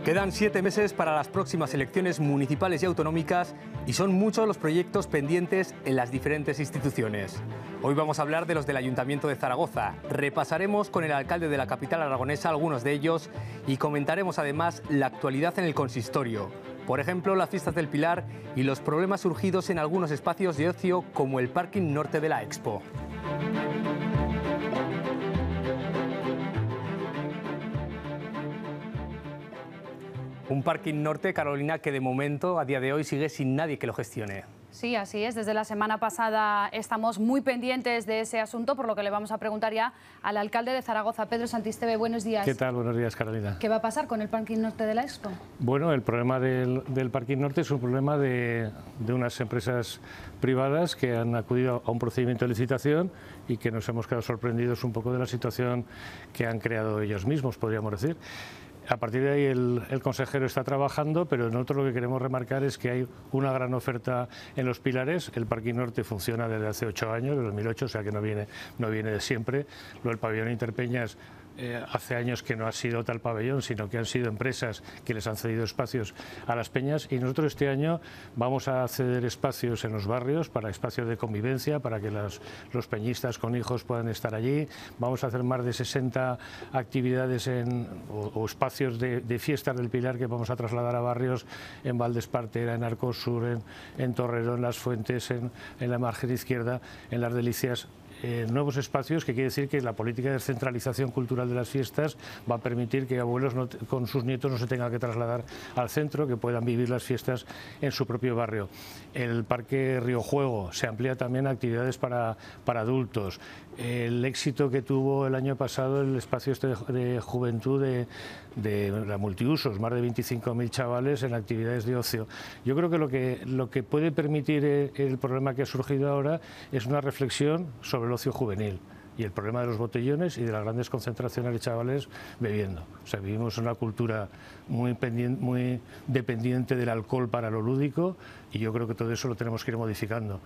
Quedan 7 meses para las próximas elecciones municipales y autonómicas y son muchos los proyectos pendientes en las diferentes instituciones. Hoy vamos a hablar de los del Ayuntamiento de Zaragoza. Repasaremos con el alcalde de la capital aragonesa algunos de ellos y comentaremos además la actualidad en el consistorio. Por ejemplo, las fiestas del Pilar y los problemas surgidos en algunos espacios de ocio como el parking norte de la Expo. Un parking norte, Carolina, que de momento, a día de hoy, sigue sin nadie que lo gestione. Sí, así es. Desde la semana pasada estamos muy pendientes de ese asunto, por lo que le vamos a preguntar ya al alcalde de Zaragoza, Pedro Santisteve. Buenos días. ¿Qué tal? Buenos días, Carolina. ¿Qué va a pasar con el parking norte de la Expo? Bueno, el problema del parking norte es un problema de unas empresas privadas que han acudido a un procedimiento de licitación y que nos hemos quedado sorprendidos un poco de la situación que han creado ellos mismos, podríamos decir. A partir de ahí el consejero está trabajando, pero nosotros lo que queremos remarcar es que hay una gran oferta en los Pilares. El parking norte funciona desde hace 8 años, desde 2008, o sea que no viene de siempre. Lo del pabellón Interpeñas hace años que no ha sido tal pabellón, sino que han sido empresas que les han cedido espacios a las peñas, y nosotros este año vamos a ceder espacios en los barrios para espacios de convivencia, para que los peñistas con hijos puedan estar allí. Vamos a hacer más de 60 actividades o espacios de fiestas del Pilar que vamos a trasladar a barrios en Valdespartera, en Arcosur, en Torrero, en Las Fuentes, en la margen izquierda, en Las Delicias. Nuevos espacios, que quiere decir que la política de descentralización cultural de las fiestas va a permitir que abuelos con sus nietos no se tengan que trasladar al centro, que puedan vivir las fiestas en su propio barrio. El Parque Río Juego se amplía también a actividades para adultos. El éxito que tuvo el año pasado el espacio de juventud de la multiusos, más de 25.000 chavales en actividades de ocio. Yo creo que lo que puede permitir el problema que ha surgido ahora es una reflexión sobre el ocio juvenil y el problema de los botellones y de las grandes concentraciones de chavales bebiendo. O sea, vivimos una cultura muy dependiente del alcohol para lo lúdico, y yo creo que todo eso lo tenemos que ir modificando.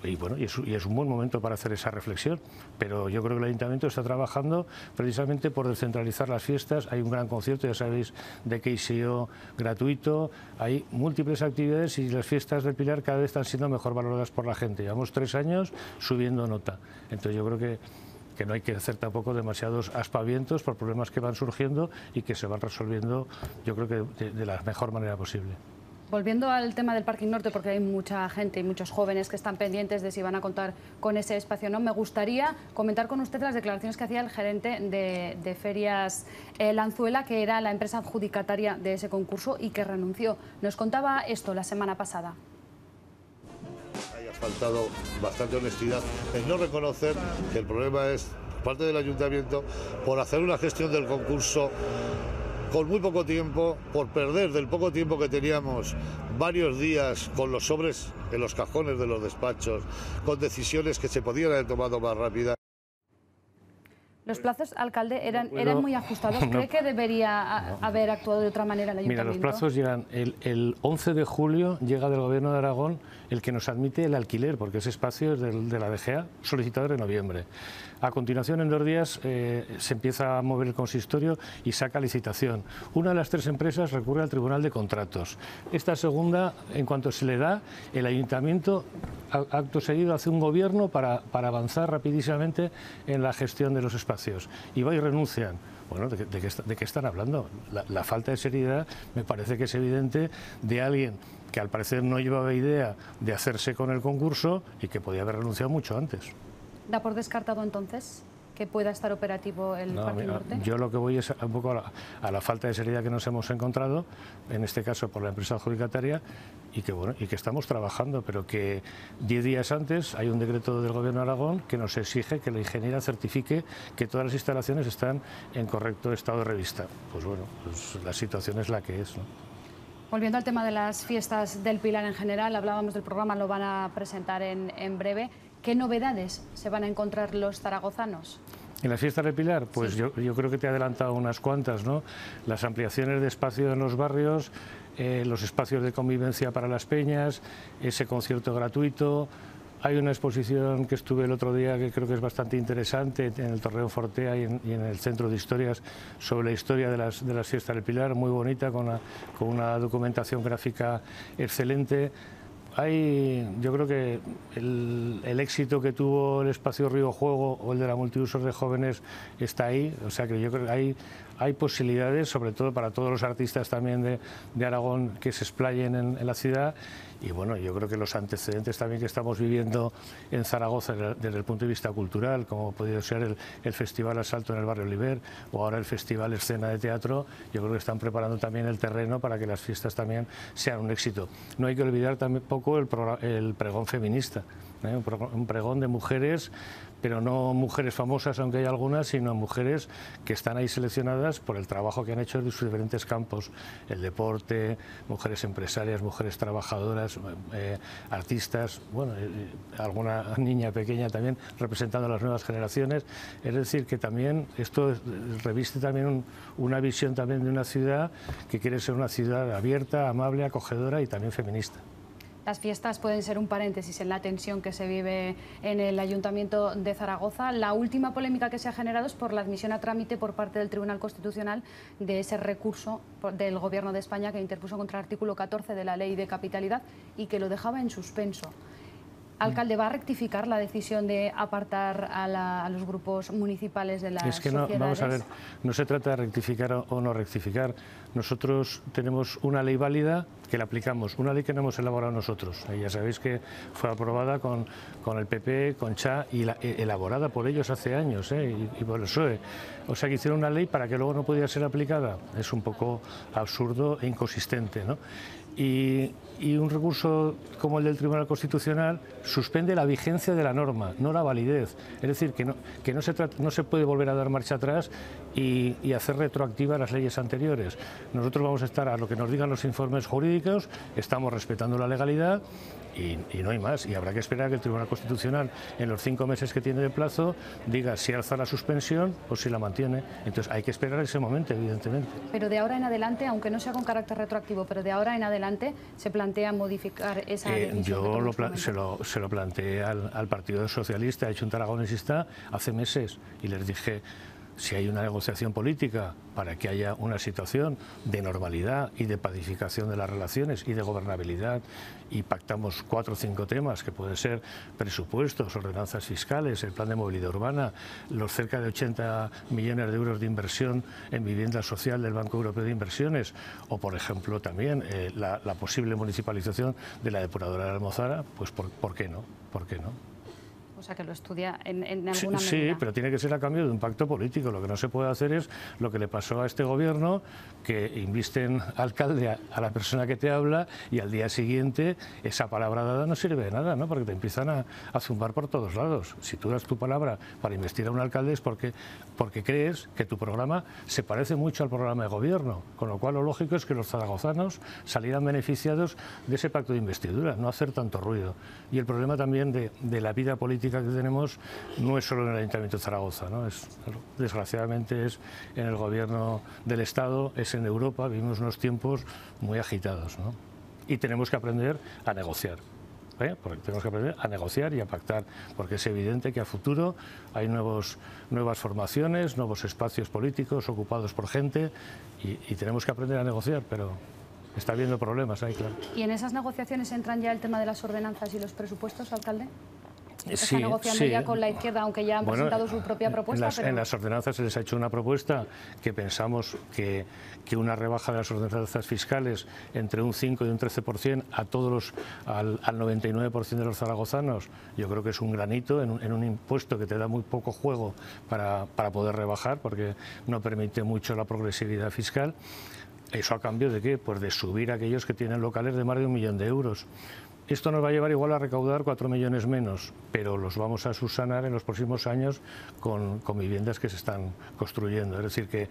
Y bueno, y es un buen momento para hacer esa reflexión, pero yo creo que el Ayuntamiento está trabajando precisamente por descentralizar las fiestas. Hay un gran concierto, ya sabéis, de KCO gratuito, hay múltiples actividades y las fiestas del Pilar cada vez están siendo mejor valoradas por la gente. Llevamos 3 años subiendo nota, entonces yo creo que no hay que hacer tampoco demasiados aspavientos por problemas que van surgiendo y que se van resolviendo, yo creo que de la mejor manera posible. Volviendo al tema del parking norte, porque hay mucha gente y muchos jóvenes que están pendientes de si van a contar con ese espacio o no, me gustaría comentar con usted las declaraciones que hacía el gerente de Ferias Lanzuela, que era la empresa adjudicataria de ese concurso y que renunció. Nos contaba esto la semana pasada. Haya faltado bastante honestidad en no reconocer que el problema es por parte del Ayuntamiento por hacer una gestión del concurso con muy poco tiempo, por perder del poco tiempo que teníamos varios días con los sobres en los cajones de los despachos, con decisiones que se podían haber tomado más rápidas. Los plazos, alcalde, eran muy ajustados. ¿Cree que debería haber actuado de otra manera el Ayuntamiento? Mira, los plazos llegan. El 11 de julio llega del Gobierno de Aragón el que nos admite el alquiler, porque ese espacio es de la DGA, solicitado en noviembre. A continuación, en 2 días, se empieza a mover el consistorio y saca licitación. Una de las 3 empresas recurre al Tribunal de Contratos. Esta segunda, en cuanto se le da, el Ayuntamiento, acto seguido, hace un gobierno para avanzar rapidísimamente en la gestión de los espacios. Y va y renuncian. Bueno, ¿de qué están hablando? La falta de seriedad me parece que es evidente de alguien que al parecer no llevaba idea de hacerse con el concurso y que podía haber renunciado mucho antes. ¿Da por descartado entonces que pueda estar operativo el parking norte? Yo lo que voy es un poco a la falta de seriedad que nos hemos encontrado, en este caso por la empresa adjudicataria, y que estamos trabajando, pero que 10 días antes hay un decreto del Gobierno de Aragón que nos exige que la ingeniera certifique que todas las instalaciones están en correcto estado de revista. Pues bueno, pues la situación es la que es, ¿no? Volviendo al tema de las fiestas del Pilar en general, hablábamos del programa, lo van a presentar en breve. ¿Qué novedades se van a encontrar los zaragozanos? En las fiestas del Pilar, pues sí. yo creo que te he adelantado unas cuantas, ¿no? Las ampliaciones de espacio en los barrios, los espacios de convivencia para las peñas, ese concierto gratuito, Hay una exposición que estuve el otro día que creo que es bastante interesante en el Torreón Fortea y en el Centro de Historias sobre la historia de las fiestas del Pilar, muy bonita, con una documentación gráfica excelente. Yo creo que el éxito que tuvo el espacio Río Juego o el de la multiusos de jóvenes está ahí, o sea que yo creo que hay posibilidades, sobre todo para todos los artistas también de Aragón que se explayen en la ciudad. Y bueno, yo creo que los antecedentes también que estamos viviendo en Zaragoza desde el punto de vista cultural, como ha podido ser el Festival Asalto en el barrio Oliver o ahora el Festival Escena de Teatro, yo creo que están preparando también el terreno para que las fiestas también sean un éxito. No hay que olvidar tampoco el pregón feminista, un pregón de mujeres, pero no mujeres famosas, aunque hay algunas, sino mujeres que están ahí seleccionadas por el trabajo que han hecho en sus diferentes campos, el deporte, mujeres empresarias, mujeres trabajadoras, artistas, bueno, alguna niña pequeña también representando a las nuevas generaciones. Es decir, que también esto reviste también una visión también de una ciudad que quiere ser una ciudad abierta, amable, acogedora y también feminista. Las fiestas pueden ser un paréntesis en la tensión que se vive en el Ayuntamiento de Zaragoza. La última polémica que se ha generado es por la admisión a trámite por parte del Tribunal Constitucional de ese recurso del Gobierno de España que interpuso contra el artículo 14 de la Ley de Capitalidad y que lo dejaba en suspenso. Alcalde, ¿va a rectificar la decisión de apartar a los grupos municipales de las sociedades? Vamos a ver, no se trata de rectificar o no rectificar. Nosotros tenemos una ley válida que la aplicamos, una ley que no hemos elaborado nosotros. Ya sabéis que fue aprobada con el PP, con CHA y elaborada por ellos hace años y por el PSOE. O sea que hicieron una ley para que luego no pudiera ser aplicada. Es un poco absurdo e inconsistente, ¿no? Y un recurso como el del Tribunal Constitucional suspende la vigencia de la norma, no la validez. Es decir, que no se puede volver a dar marcha atrás y hacer retroactivas las leyes anteriores. Nosotros vamos a estar a lo que nos digan los informes jurídicos, estamos respetando la legalidad y no hay más. Y habrá que esperar a que el Tribunal Constitucional, en los 5 meses que tiene de plazo, diga si alza la suspensión o si la mantiene. Entonces hay que esperar ese momento, evidentemente. Pero de ahora en adelante, aunque no sea con carácter retroactivo, pero de ahora en adelante se plantea modificar esa decisión. Yo se lo planteé al Partido Socialista, a Junta Aragonesista, hace meses y les dije: si hay una negociación política para que haya una situación de normalidad y de pacificación de las relaciones y de gobernabilidad, y pactamos 4 o 5 temas que pueden ser presupuestos, ordenanzas fiscales, el plan de movilidad urbana, los cerca de 80 millones de euros de inversión en vivienda social del Banco Europeo de Inversiones, o por ejemplo también la posible municipalización de la depuradora de Almozara, pues ¿por qué no? ¿Por qué no? O sea, que lo estudia en alguna medida. Sí, pero tiene que ser a cambio de un pacto político. Lo que no se puede hacer es lo que le pasó a este gobierno, que invisten alcalde a la persona que te habla y al día siguiente esa palabra dada no sirve de nada, ¿no? Porque te empiezan a zumbar por todos lados. Si tú das tu palabra para investir a un alcalde es porque crees que tu programa se parece mucho al programa de gobierno, con lo cual lo lógico es que los zaragozanos salieran beneficiados de ese pacto de investidura, no hacer tanto ruido. Y el problema también de la vida política que tenemos no es solo en el Ayuntamiento de Zaragoza, ¿no? Desgraciadamente es en el gobierno del Estado, es en Europa, vivimos unos tiempos muy agitados, ¿no? Y tenemos que aprender a negociar. Porque tenemos que aprender a negociar y a pactar, porque es evidente que a futuro hay nuevas formaciones, nuevos espacios políticos ocupados por gente y tenemos que aprender a negociar, pero está habiendo problemas ahí, claro. ¿Y en esas negociaciones entran ya el tema de las ordenanzas y los presupuestos, alcalde? Sí, negociando ya con la izquierda, aunque ya han presentado su propia propuesta. En las ordenanzas se les ha hecho una propuesta que pensamos que una rebaja de las ordenanzas fiscales entre un 5 y un 13% a todos al 99% de los zaragozanos, yo creo que es un granito en un impuesto que te da muy poco juego para poder rebajar, porque no permite mucho la progresividad fiscal. ¿Eso a cambio de qué? Pues de subir a aquellos que tienen locales de más de 1 millón de euros. Esto nos va a llevar igual a recaudar 4 millones menos, pero los vamos a subsanar en los próximos años con viviendas que se están construyendo. Es decir, que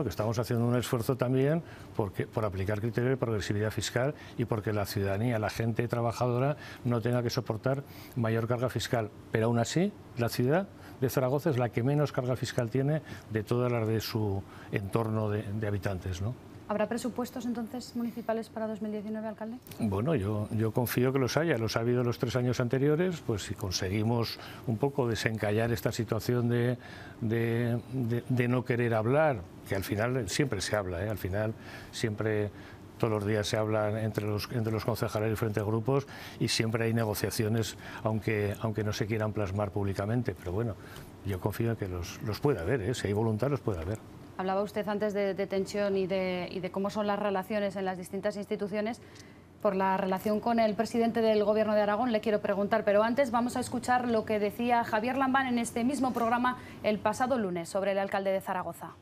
estamos haciendo un esfuerzo también por aplicar criterios de progresividad fiscal y porque la ciudadanía, la gente trabajadora, no tenga que soportar mayor carga fiscal. Pero aún así, la ciudad de Zaragoza es la que menos carga fiscal tiene de todas las de su entorno de habitantes, ¿no? ¿Habrá presupuestos entonces municipales para 2019, alcalde? Bueno, yo confío que los haya. Los ha habido los 3 años anteriores, pues si conseguimos un poco desencallar esta situación de no querer hablar, que al final siempre se habla, al final siempre... Todos los días se habla entre los concejales y frente a grupos y siempre hay negociaciones, aunque no se quieran plasmar públicamente. Pero bueno, yo confío en que los pueda haber, si hay voluntad los puede haber. Hablaba usted antes de tensión y de cómo son las relaciones en las distintas instituciones. Por la relación con el presidente del Gobierno de Aragón le quiero preguntar, pero antes vamos a escuchar lo que decía Javier Lambán en este mismo programa el pasado lunes sobre el alcalde de Zaragoza.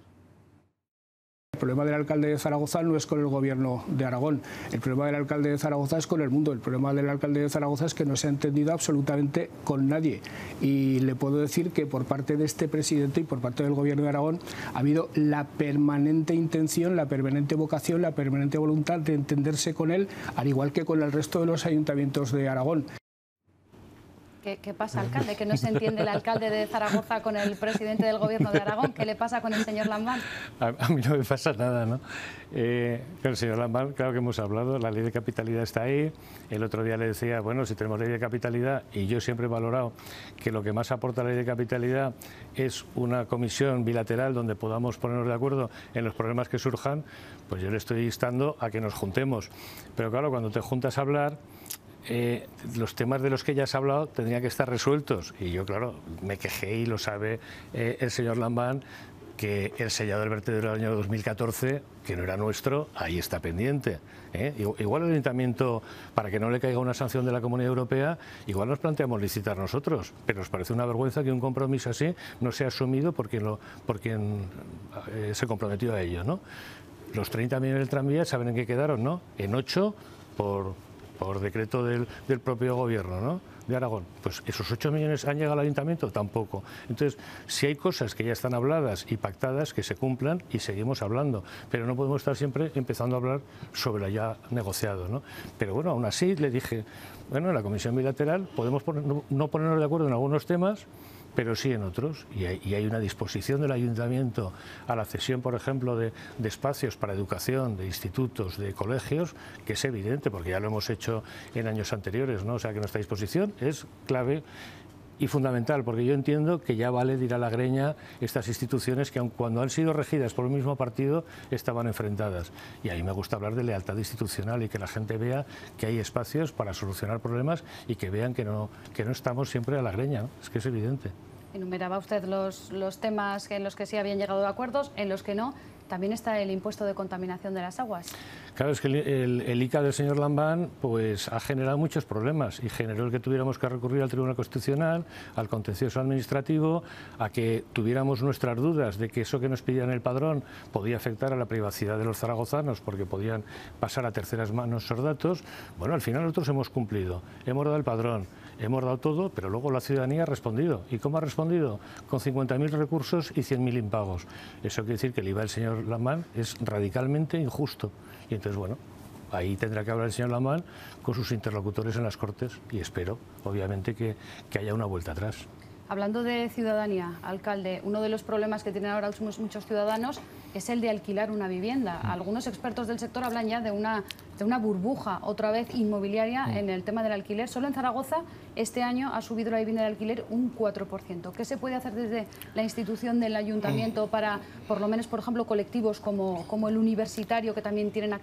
El problema del alcalde de Zaragoza no es con el Gobierno de Aragón, el problema del alcalde de Zaragoza es con el mundo, el problema del alcalde de Zaragoza es que no se ha entendido absolutamente con nadie y le puedo decir que por parte de este presidente y por parte del Gobierno de Aragón ha habido la permanente intención, la permanente vocación, la permanente voluntad de entenderse con él, al igual que con el resto de los ayuntamientos de Aragón. ¿Qué pasa, alcalde? ¿Que no se entiende el alcalde de Zaragoza con el presidente del Gobierno de Aragón? ¿Qué le pasa con el señor Lambán? A mí no me pasa nada, ¿no? Con el señor Lambán, claro que hemos hablado, la ley de capitalidad está ahí. El otro día le decía, bueno, si tenemos ley de capitalidad, y yo siempre he valorado que lo que más aporta la ley de capitalidad es una comisión bilateral donde podamos ponernos de acuerdo en los problemas que surjan, pues yo le estoy instando a que nos juntemos. Pero claro, cuando te juntas a hablar... los temas de los que ya has hablado tendrían que estar resueltos y yo, claro, me quejé y lo sabe el señor Lambán, que el sellado del vertedero del año 2014, que no era nuestro, ahí está pendiente. Igual el ayuntamiento, para que no le caiga una sanción de la Comunidad Europea, igual nos planteamos licitar nosotros, pero nos parece una vergüenza que un compromiso así no sea asumido por quien se comprometió a ello, ¿no? Los 30 millones del tranvía, ¿saben en qué quedaron, no? En 8 por decreto del propio Gobierno, ¿no?, de Aragón. Pues esos 8 millones han llegado al ayuntamiento, tampoco. Entonces, si hay cosas que ya están habladas y pactadas, que se cumplan y seguimos hablando, pero no podemos estar siempre empezando a hablar sobre lo ya negociado, ¿no? Pero bueno, aún así le dije, bueno, en la comisión bilateral podemos no ponernos de acuerdo en algunos temas, pero sí en otros, y hay una disposición del ayuntamiento a la cesión, por ejemplo, de espacios para educación, de institutos, de colegios, que es evidente, porque ya lo hemos hecho en años anteriores, ¿no? O sea que nuestra disposición es clave y fundamental, porque yo entiendo que ya vale de ir a la greña estas instituciones que, aun cuando han sido regidas por el mismo partido, estaban enfrentadas. Y ahí me gusta hablar de lealtad institucional y que la gente vea que hay espacios para solucionar problemas y que vean que no estamos siempre a la greña, ¿no? Es que es evidente. Enumeraba usted los temas en los que sí habían llegado a acuerdos, en los que no. También está el impuesto de contaminación de las aguas. Claro, es que el ICA del señor Lambán pues, ha generado muchos problemas y generó el que tuviéramos que recurrir al Tribunal Constitucional, al contencioso administrativo, a que tuviéramos nuestras dudas de que eso que nos pedían el padrón podía afectar a la privacidad de los zaragozanos porque podían pasar a terceras manos esos datos. Bueno, al final nosotros hemos cumplido, hemos dado el padrón, hemos dado todo, pero luego la ciudadanía ha respondido. ¿Y cómo ha respondido? Con 50.000 recursos y 100.000 impagos. Eso quiere decir que el IVA del señor Lambán es radicalmente injusto. Y entonces, bueno, ahí tendrá que hablar el señor Lambán con sus interlocutores en las Cortes y espero, obviamente, que haya una vuelta atrás. Hablando de ciudadanía, alcalde, uno de los problemas que tienen ahora muchos ciudadanos es el de alquilar una vivienda. Algunos expertos del sector hablan ya de una burbuja, otra vez inmobiliaria, en el tema del alquiler. Solo en Zaragoza este año ha subido la vivienda de alquiler un 4%. ¿Qué se puede hacer desde la institución del ayuntamiento para, por lo menos, por ejemplo, colectivos como el universitario, que también tienen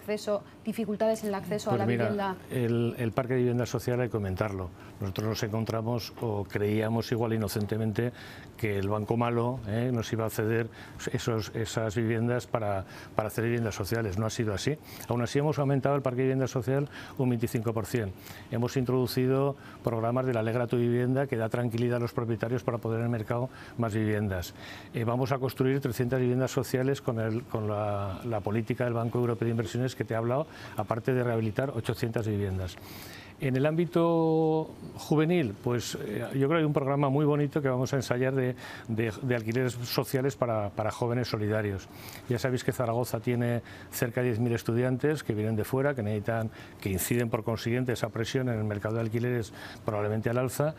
dificultades en el acceso a la vivienda? El parque de vivienda social, hay que comentarlo. Nosotros nos encontramos, o creíamos igual inocentemente, que el Banco Malo nos iba a ceder esas viviendas para hacer viviendas sociales. No ha sido así. Aún así hemos aumentado el parque de vivienda social un 25%. Hemos introducido programas de la Alegra tu Vivienda que da tranquilidad a los propietarios para poner en el mercado más viviendas. Vamos a construir 300 viviendas sociales con la política del Banco Europeo de Inversiones que te he hablado, aparte de rehabilitar 800 viviendas. En el ámbito juvenil, pues yo creo que hay un programa muy bonito que vamos a ensayar de alquileres sociales para jóvenes solidarios. Ya sabéis que Zaragoza tiene cerca de 10.000 estudiantes que vienen de fuera, que inciden por consiguiente esa presión en el mercado de alquileres probablemente al alza,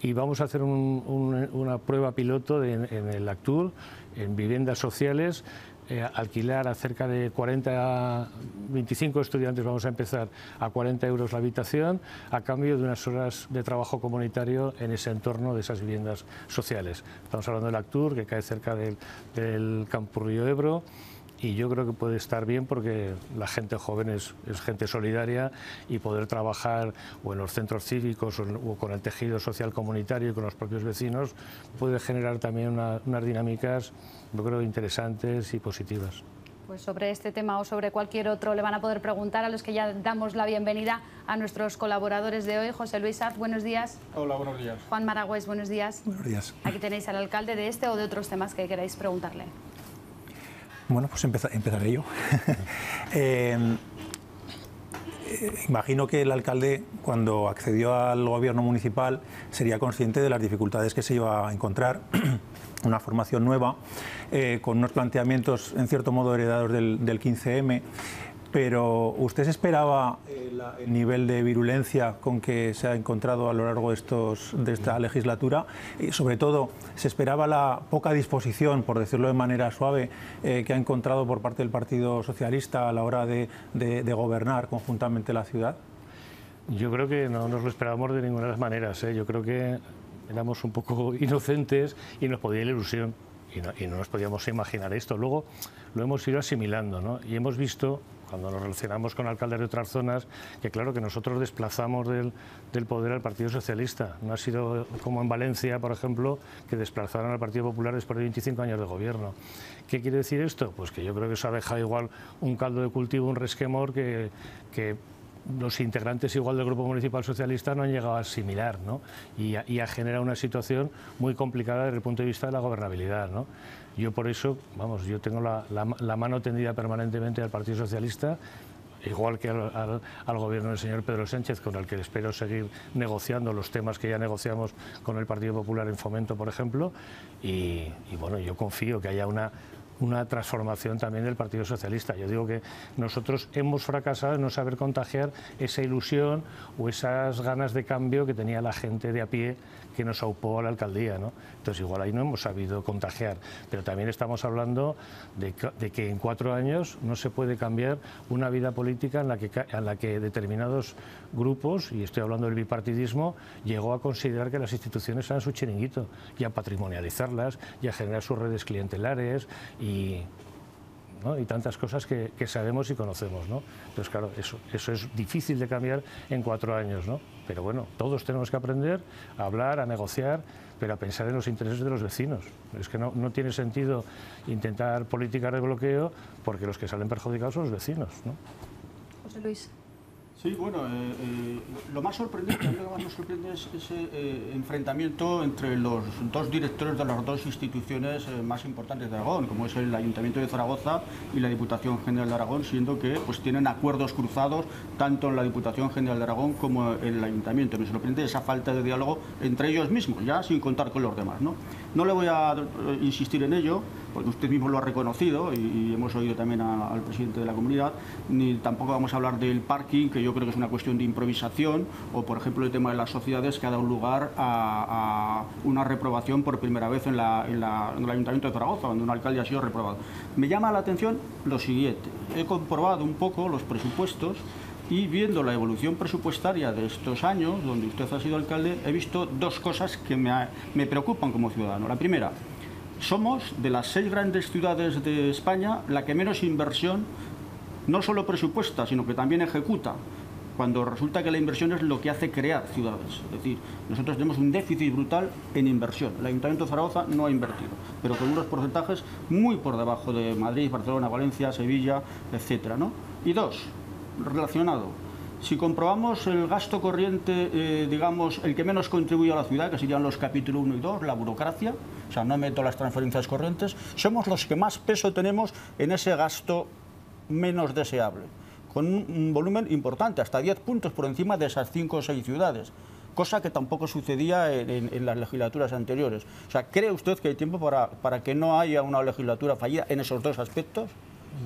y vamos a hacer una prueba piloto en el Actur, en viviendas sociales, alquilar a cerca de 25 estudiantes, vamos a empezar, a 40 euros la habitación, a cambio de unas horas de trabajo comunitario en ese entorno de esas viviendas sociales. Estamos hablando del Actur, que cae cerca del Campus Río Ebro, y yo creo que puede estar bien porque la gente joven es gente solidaria, y poder trabajar o en los centros cívicos o con el tejido social comunitario y con los propios vecinos puede generar también unas dinámicas, yo creo, interesantes y positivas. Pues sobre este tema o sobre cualquier otro le van a poder preguntar a los que ya damos la bienvenida a nuestros colaboradores de hoy. José Luis Saz, buenos días. Hola, buenos días. Juan Maragüés, buenos días. Buenos días. Aquí tenéis al alcalde de este o de otros temas que queráis preguntarle. Bueno, pues empezaré yo. Imagino que el alcalde, cuando accedió al gobierno municipal, sería consciente de las dificultades que se iba a encontrar. Una formación nueva, con unos planteamientos en cierto modo heredados del 15M, pero ¿usted se esperaba el nivel de virulencia con que se ha encontrado a lo largo de esta legislatura? Y sobre todo, ¿se esperaba la poca disposición, por decirlo de manera suave, que ha encontrado por parte del Partido Socialista a la hora de gobernar conjuntamente la ciudad? Yo creo que no nos lo esperábamos de ninguna de las maneras, ¿eh? Yo creo que éramos un poco inocentes y nos podía la ilusión y no nos podíamos imaginar esto. Luego lo hemos ido asimilando, ¿no? Y hemos visto, cuando nos relacionamos con alcaldes de otras zonas, que claro que nosotros desplazamos del poder al Partido Socialista. No ha sido como en Valencia, por ejemplo, que desplazaron al Partido Popular después de 25 años de gobierno. ¿Qué quiere decir esto? Pues que yo creo que eso ha dejado igual un caldo de cultivo, un resquemor que los integrantes igual del Grupo Municipal Socialista no han llegado a asimilar, ¿no? Y ha generado una situación muy complicada desde el punto de vista de la gobernabilidad, ¿no? Yo por eso, vamos, yo tengo la mano tendida permanentemente al Partido Socialista, igual que al gobierno del señor Pedro Sánchez, con el que espero seguir negociando los temas que ya negociamos con el Partido Popular en Fomento, por ejemplo, y bueno, yo confío que haya una transformación también del Partido Socialista. Yo digo que nosotros hemos fracasado en no saber contagiar esa ilusión o esas ganas de cambio que tenía la gente de a pie que nos aupó a la alcaldía, ¿no? Entonces igual ahí no hemos sabido contagiar, pero también estamos hablando de que en 4 años no se puede cambiar una vida política en la que determinados grupos, y estoy hablando del bipartidismo, llegó a considerar que las instituciones eran su chiringuito y a patrimonializarlas y a generar sus redes clientelares ¿no? Y tantas cosas que sabemos y conocemos, ¿no? Entonces, claro, eso es difícil de cambiar en 4 años, ¿no? Pero bueno, todos tenemos que aprender a hablar, a negociar, pero a pensar en los intereses de los vecinos. Es que no tiene sentido intentar políticas de bloqueo porque los que salen perjudicados son los vecinos, ¿no? José Luis. Sí, bueno, lo más sorprendente, a mí lo que más me sorprende es ese enfrentamiento entre los dos directores de las dos instituciones más importantes de Aragón, como es el Ayuntamiento de Zaragoza y la Diputación General de Aragón, siendo que pues tienen acuerdos cruzados tanto en la Diputación General de Aragón como en el Ayuntamiento. Me sorprende esa falta de diálogo entre ellos mismos, ya sin contar con los demás, ¿no? No le voy a insistir en ello, porque usted mismo lo ha reconocido y hemos oído también al presidente de la comunidad, ni tampoco vamos a hablar del parking, que yo creo que es una cuestión de improvisación, o por ejemplo el tema de las sociedades, que ha dado lugar a una reprobación por primera vez en el Ayuntamiento de Zaragoza, donde un alcalde ha sido reprobado. Me llama la atención lo siguiente: he comprobado un poco los presupuestos y viendo la evolución presupuestaria de estos años, donde usted ha sido alcalde, he visto dos cosas que me preocupan como ciudadano. La primera: somos, de las 6 grandes ciudades de España, la que menos inversión, no solo presupuesta, sino que también ejecuta, cuando resulta que la inversión es lo que hace crear ciudades. Es decir, nosotros tenemos un déficit brutal en inversión. El Ayuntamiento de Zaragoza no ha invertido, pero con unos porcentajes muy por debajo de Madrid, Barcelona, Valencia, Sevilla, etcétera, ¿no? Y dos, relacionado: si comprobamos el gasto corriente, digamos, el que menos contribuye a la ciudad, que serían los capítulos 1 y 2, la burocracia, o sea, no meto las transferencias corrientes, somos los que más peso tenemos en ese gasto menos deseable, con un volumen importante, hasta 10 puntos por encima de esas 5 o 6 ciudades, cosa que tampoco sucedía en las legislaturas anteriores. O sea, ¿cree usted que hay tiempo para que no haya una legislatura fallida en esos dos aspectos?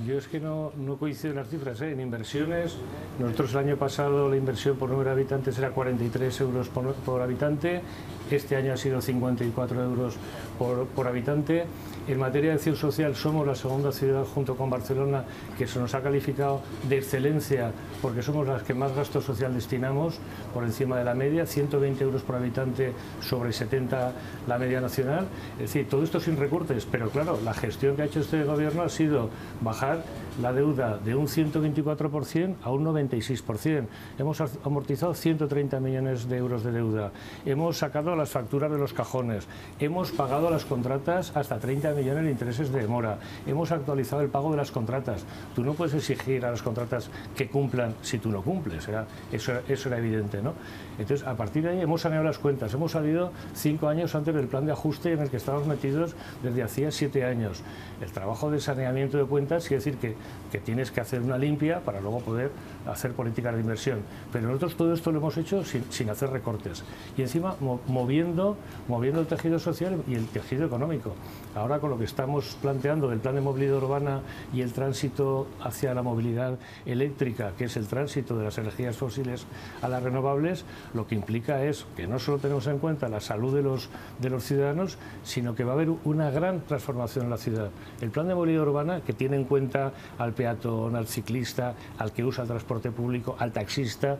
Yo es que no coinciden las cifras, ¿eh? En inversiones, nosotros el año pasado la inversión por número de habitantes era 43 euros por habitante, este año ha sido 54 euros por habitante, En materia de acción social somos la segunda ciudad junto con Barcelona que se nos ha calificado de excelencia porque somos las que más gasto social destinamos por encima de la media, 120 euros por habitante sobre 70 la media nacional. Es decir, todo esto sin recortes, pero claro, la gestión que ha hecho este gobierno ha sido bajar la deuda de un 124% a un 96%. Hemos amortizado 130 millones de euros de deuda. Hemos sacado las facturas de los cajones. Hemos pagado a las contratas hasta 30 millones de intereses de demora. Hemos actualizado el pago de las contratas. Tú no puedes exigir a las contratas que cumplan si tú no cumples. Eso era evidente, ¿no? Entonces, a partir de ahí hemos saneado las cuentas. Hemos salido 5 años antes del plan de ajuste en el que estábamos metidos desde hacía 7 años. El trabajo de saneamiento de cuentas quiere decir que tienes que hacer una limpia para luego poder hacer políticas de inversión. Pero nosotros todo esto lo hemos hecho sin hacer recortes. Y encima moviendo el tejido social y el tejido económico. Ahora con lo que estamos planteando del plan de movilidad urbana y el tránsito hacia la movilidad eléctrica, que es el tránsito de las energías fósiles a las renovables, lo que implica es que no solo tenemos en cuenta la salud de los ciudadanos, sino que va a haber una gran transformación en la ciudad. El plan de movilidad urbana, que tiene en cuenta al peatón, al ciclista, al que usa el transporte público, al taxista,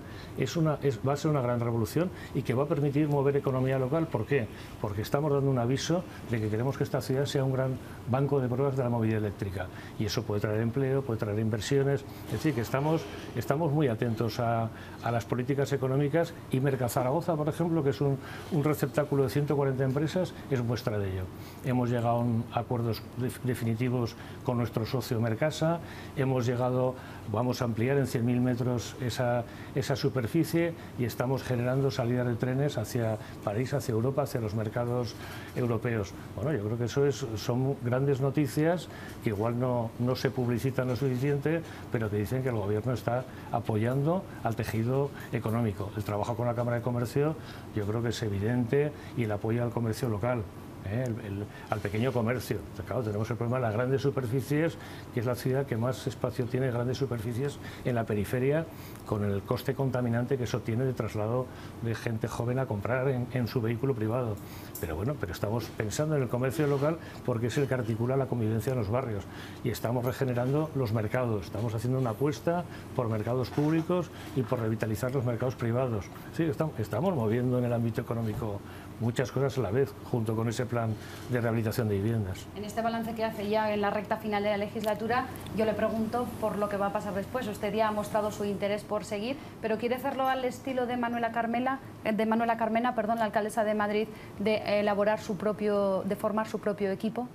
va a ser una gran revolución y que va a permitir mover economía local. ¿Por qué? Porque estamos dando un aviso de que queremos que esta ciudad sea un gran banco de pruebas de la movilidad eléctrica. Y eso puede traer empleo, puede traer inversiones. Es decir, que estamos muy atentos a las políticas económicas, y Mercazaragoza, por ejemplo, que es un receptáculo de 140 empresas, es muestra de ello. Hemos llegado a acuerdos definitivos con nuestro socio Mercasa, vamos a ampliar en 100.000 metros esa superficie y estamos generando salidas de trenes hacia París, hacia Europa, hacia los mercados europeos. Bueno, yo creo que son grandes noticias que igual no se publicitan lo suficiente, pero que dicen que el Gobierno está apoyando al tejido económico. El trabajo con la Cámara de Comercio yo creo que es evidente, y el apoyo al comercio local. Al pequeño comercio. Claro, tenemos el problema de las grandes superficies, que es la ciudad que más espacio tiene, grandes superficies en la periferia, con el coste contaminante que eso tiene de traslado de gente joven a comprar en su vehículo privado. Pero bueno, estamos pensando en el comercio local porque es el que articula la convivencia en los barrios, y estamos regenerando los mercados, estamos haciendo una apuesta por mercados públicos y por revitalizar los mercados privados. Sí, estamos moviendo en el ámbito económico muchas cosas a la vez, junto con ese plan de rehabilitación de viviendas. En este balance que hace ya en la recta final de la legislatura, yo le pregunto por lo que va a pasar después. Usted ya ha mostrado su interés por seguir, pero quiere hacerlo al estilo de Manuela Carmena, la alcaldesa de Madrid, de formar su propio equipo.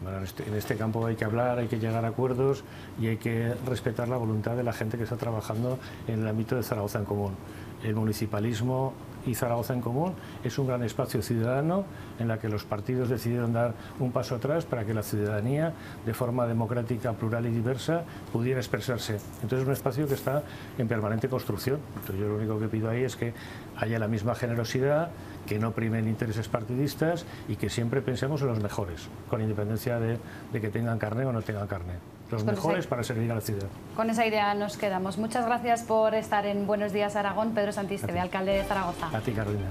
Bueno, en este campo hay que hablar, hay que llegar a acuerdos y hay que respetar la voluntad de la gente que está trabajando en el ámbito de Zaragoza en Común. El municipalismo y Zaragoza en Común es un gran espacio ciudadano en la que los partidos decidieron dar un paso atrás para que la ciudadanía, de forma democrática, plural y diversa, pudiera expresarse. Entonces es un espacio que está en permanente construcción. Entonces yo lo único que pido ahí es que haya la misma generosidad, que no primen intereses partidistas y que siempre pensemos en los mejores, con independencia de que tengan carné o no tengan carné. Los mejores para servir a la ciudad. Con esa idea nos quedamos. Muchas gracias por estar en Buenos Días Aragón. Pedro Santisteve, alcalde de Zaragoza. A ti, Carolina.